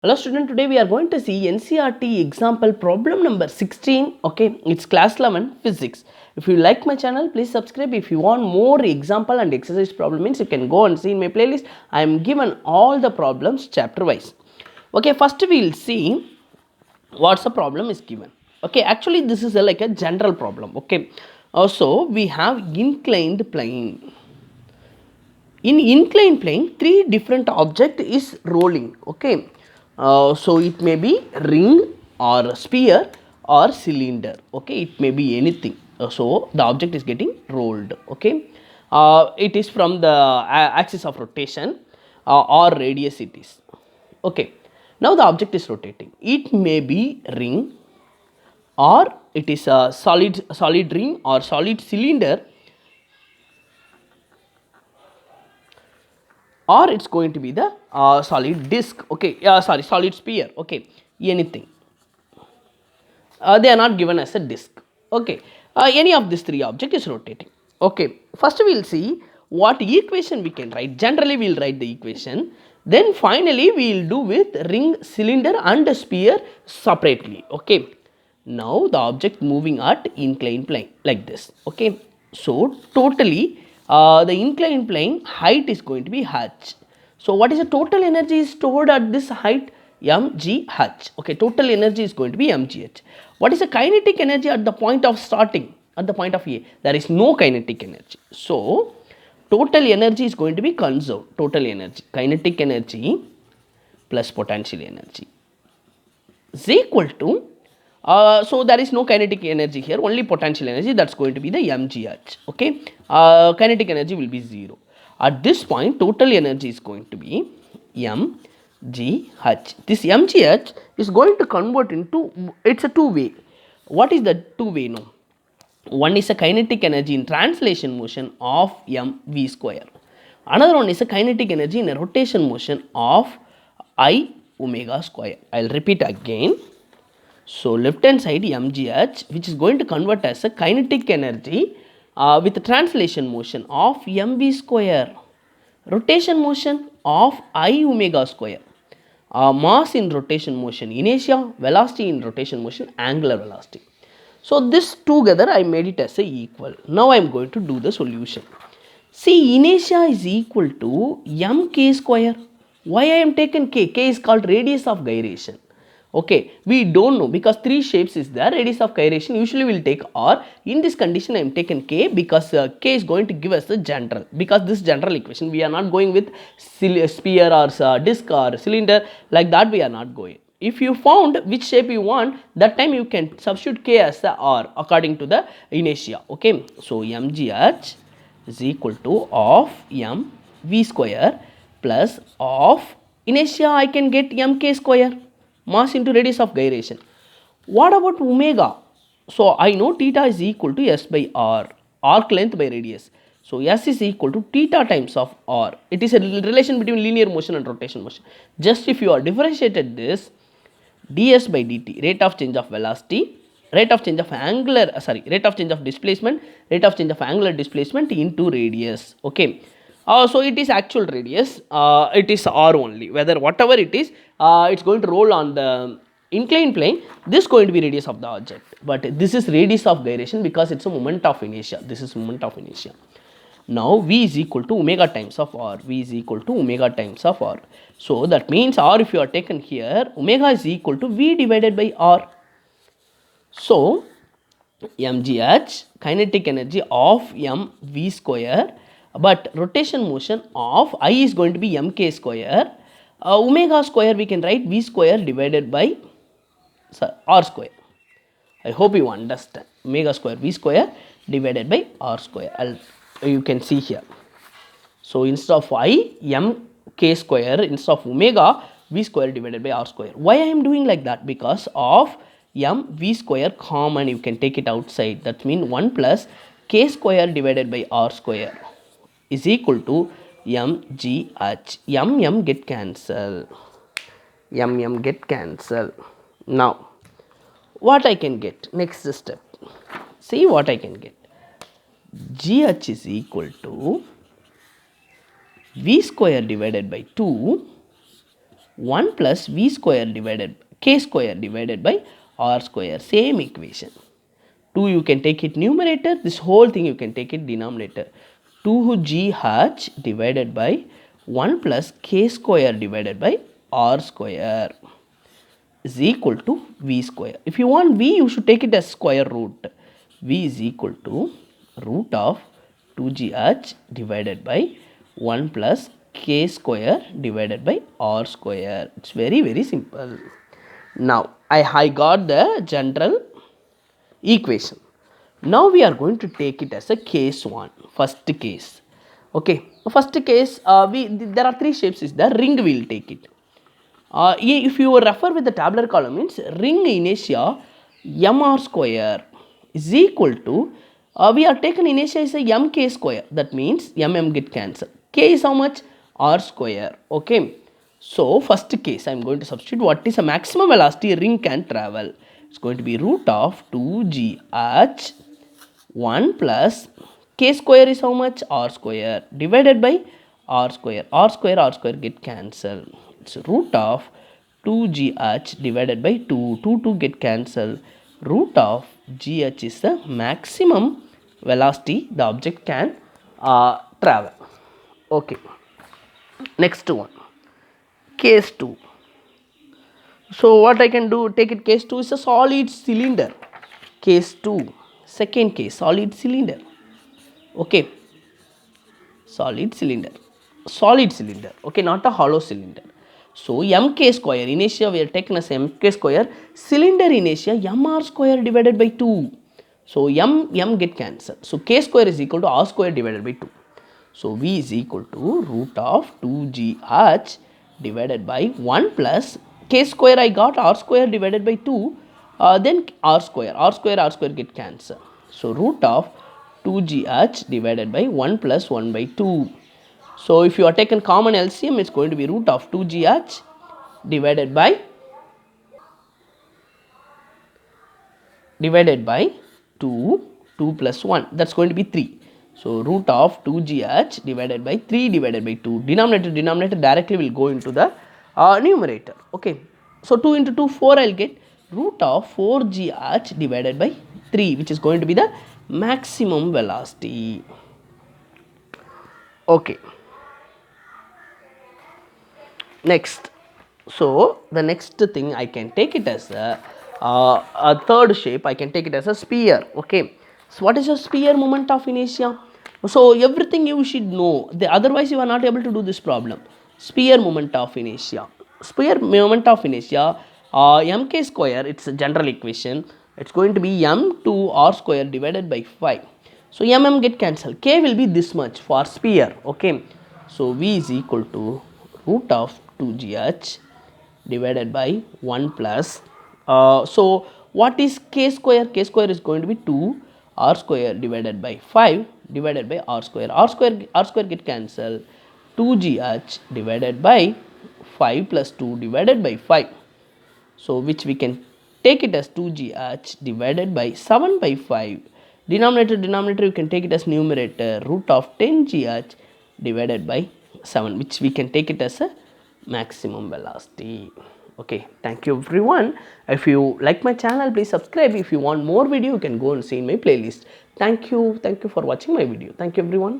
Hello student, today we are going to see NCERT example problem number 16. Okay, it's class 11 physics. If you like my channel, please subscribe. If you want more example and exercise problem means you can go and see in my playlist. I am given all the problems chapter wise. Okay, first we will see what's the problem is given. Okay, actually this is like a general problem. Okay, also we have inclined plane. In inclined plane, three different object is rolling. Okay, so it may be ring or sphere or cylinder. Okay, it may be anything. So the object is getting rolled. Okay, it is from the axis of rotation or radius it is. Okay, now the object is rotating. It may be ring or it is a solid ring or solid cylinder, or it's going to be the solid disk. Okay, solid sphere. Okay, anything. They are not given as a disk. Okay, any of these three object is rotating. Okay, first we will see what equation we can write. Generally we will write the equation, then finally we will do with ring, cylinder and sphere separately. Okay, now the object moving at inclined plane like this. Okay, so totally the inclined plane height is going to be h. So what is the total energy stored at this height? mgh. Okay, total energy is going to be mgh. What is the kinetic energy at the point of starting? At the point of A, there is no kinetic energy. So total energy is going to be conserved. Total energy, kinetic energy plus potential energy is equal to, so there is no kinetic energy here, only potential energy, that's going to be the mgh. Okay, kinetic energy will be 0. At this point total energy is going to be mgh. This mgh is going to convert into, it's a two-way. What is the two-way? No, one is a kinetic energy in translation motion of mv square, another one is a kinetic energy in a rotation motion of I omega square. I'll repeat again. So left hand side mgh, which is going to convert as a kinetic energy with a translation motion of mv square, rotation motion of I omega square, mass in rotation motion, inertia, velocity in rotation motion, angular velocity. So this together I made it as a equal. Now I am going to do the solution. See, inertia is equal to mk square. Why I am taken k? K is called radius of gyration. Okay, we don't know because three shapes is there. Radius of gyration usually will take r. In this condition I am taken k because k is going to give us the general, because this general equation we are not going with sphere or disc or cylinder, like that we are not going. If you found which shape you want, that time you can substitute k as the r according to the inertia. Okay, so mgh is equal to of m v square plus of inertia, I can get mk square, mass into radius of gyration. What about omega? So I know theta is equal to s by r, arc length by radius. So s is equal to theta times of r. It is a relation between linear motion and rotation motion. Just if you are differentiated this, ds by dt, rate of change of velocity, rate of change of angular, rate of change of displacement, rate of change of angular displacement into radius. Okay, so it is actual radius, it is r only, whether whatever it is, it's going to roll on the inclined plane, this is going to be radius of the object, but this is radius of gyration because it's a moment of inertia. This is moment of inertia. Now v is equal to omega times of r, v is equal to omega times of r. So that means r, if you are taken here, omega is equal to v divided by r. So mgh, kinetic energy of mv square, but rotation motion of I is going to be mk square, omega square we can write v square divided by r square. I hope you understand. Omega square v square divided by r square. You can see here. So instead of I, m k square, instead of omega, v square divided by r square. Why I am doing like that? Because of m v square common, you can take it outside. That means 1 plus k square divided by r square is equal to mgh. M get cancel. M get cancel. Now what I can get? Next step. See what I can get. GH is equal to v square divided by 2 1 plus v square divided k square divided by r square. Same equation. 2 you can take it numerator, this whole thing you can take it denominator. 2gh divided by 1 plus k square divided by r square is equal to v square. If you want v, you should take it as square root. V is equal to root of 2gh divided by 1 plus k square divided by r square. It's very simple. Now I got the general equation. Now we are going to take it as a case 1, first case. Okay, first case, there are 3 shapes is the ring we will take it. If you refer with the tabular column, means ring inertia mr square is equal to, we are taken inertia is a mk square, that means get cancelled. K is how much? R square. Okay, so first case I am going to substitute what is a maximum velocity ring can travel. It's going to be root of 2gh 1 plus k square is how much? R square divided by r square. R square get cancelled. It's root of 2gh divided by 2 get cancelled. Root of gh is the maximum velocity the object can travel. Okay, next one, case 2. So what I can do, take it case 2 is a solid cylinder. Case 2, second case, solid cylinder. Okay, solid cylinder, okay, not a hollow cylinder. So mk square, inertia we are taken as mk square, cylinder inertia mr square divided by 2. So m get cancelled. So k square is equal to r square divided by 2. So v is equal to root of 2gh divided by 1 plus k square I got r square divided by 2, then r square get cancelled. So root of 2gh divided by 1 plus 1 by 2. So if you are taken common LCM, it's going to be root of 2gh divided by 2 plus 1, that's going to be 3. So root of 2gh divided by 3 divided by 2, denominator directly will go into the numerator. Okay, so 2 into 2 4, I'll get root of 4gh divided by 3, which is going to be the maximum velocity. Okay, next, so the next thing I can take it as a third shape, I can take it as a sphere. Okay, so what is a sphere moment of inertia? So everything you should know, otherwise you are not able to do this problem. Sphere moment of inertia, mk square, it's a general equation, it's going to be m2 r square divided by 5. So get cancelled, k will be this much for sphere. Okay, so v is equal to root of 2gh divided by 1 plus, so what is k square? K square is going to be 2 r square divided by 5 divided by r square. R square get cancelled. 2gh divided by 5 plus 2 divided by 5. So which we can take it as 2gh divided by 7 by 5. Denominator you can take it as numerator, root of 10gh divided by 7, which we can take it as a maximum velocity. Okay, thank you everyone. If you like my channel, please subscribe. If you want more video, you can go and see in my playlist. Thank you for watching my video. Thank you everyone.